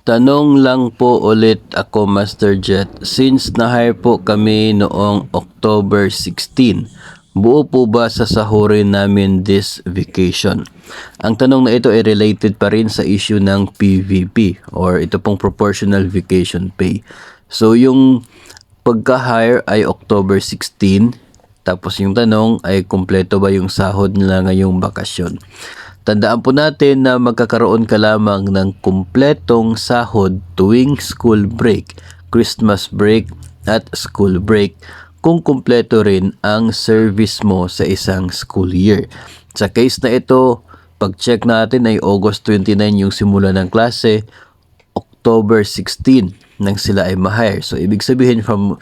Tanong lang po ulit ako, Master Jet. Since na-hire po kami noong October 16, buo po ba sasahurin namin this vacation? Ang tanong na ito ay related pa rin sa issue ng PVP or ito pong Proportional Vacation Pay. So yung pagka-hire ay October 16, tapos yung tanong ay kumpleto ba yung sahod nila ngayong bakasyon? Tandaan po natin na magkakaroon ka lamang ng kumpletong sahod tuwing school break, Christmas break at school break kung kumpleto rin ang service mo sa isang school year. Sa case na ito, pag-check natin ay August 29 yung simula ng klase, October 16 nang sila ay ma-hire. So, ibig sabihin from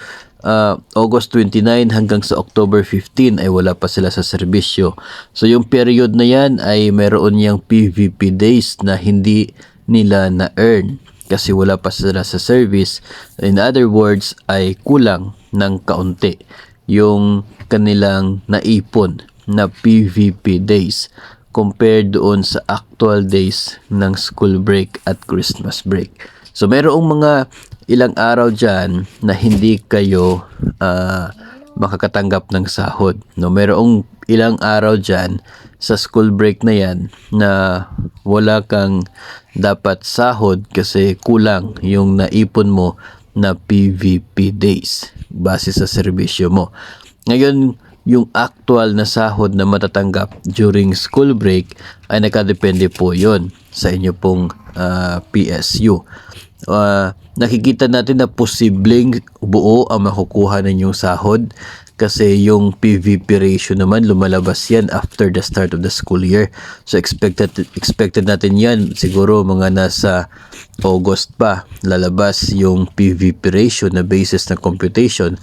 August 29 hanggang sa October 15 ay wala pa sila sa serbisyo. So, yung period na yan ay mayroon niyang PVP days na hindi nila na-earn kasi wala pa sila sa service. In other words, ay kulang ng kaunti yung kanilang naipon na PVP days compared doon sa actual days ng school break at Christmas break. So, mayroong mga ilang araw dyan na hindi kayo makakatanggap ng sahod. No, mayroong ilang araw dyan sa school break na yan na wala kang dapat sahod kasi kulang yung naipon mo na PVP days base sa serbisyo mo. Ngayon, yung actual na sahod na matatanggap during school break ay nakadepende po yon sa inyo pong PSU. Nakikita natin na posibleng buo ang makukuha ninyong sahod kasi yung PVP ratio naman lumalabas yan after the start of the school year. So expected natin yan siguro mga nasa August pa lalabas yung PVP ratio na basis ng computation.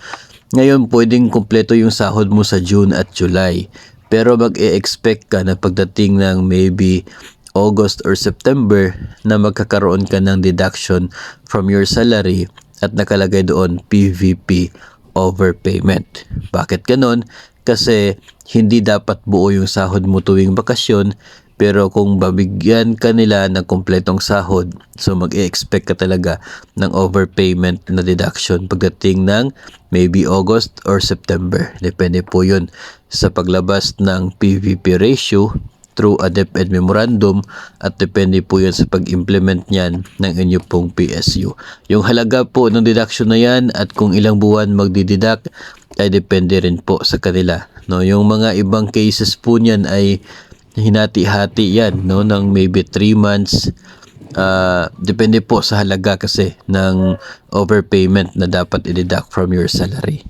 Ngayon pwedeng kumpleto yung sahod mo sa June at July, pero mag-e-expect ka na pagdating ng maybe August or September na magkakaroon ka ng deduction from your salary at nakalagay doon PVP overpayment. Bakit ganon? Kasi hindi dapat buo yung sahod mo tuwing bakasyon, pero kung babigyan ka nila ng kompletong sahod, so mag-e-expect ka talaga ng overpayment na deduction pagdating ng maybe August or September. Depende po yun sa paglabas ng PVP ratio through a DepEd memorandum at depende po yan sa pag-implement niyan ng inyo pong PSU. Yung halaga po ng deduction na yan at kung ilang buwan magdideduct ay depende rin po sa kanila. No, yung mga ibang cases po niyan ay hinati-hati yan, no, ng maybe 3 months. Depende po sa halaga kasi ng overpayment na dapat i-deduct from your salary.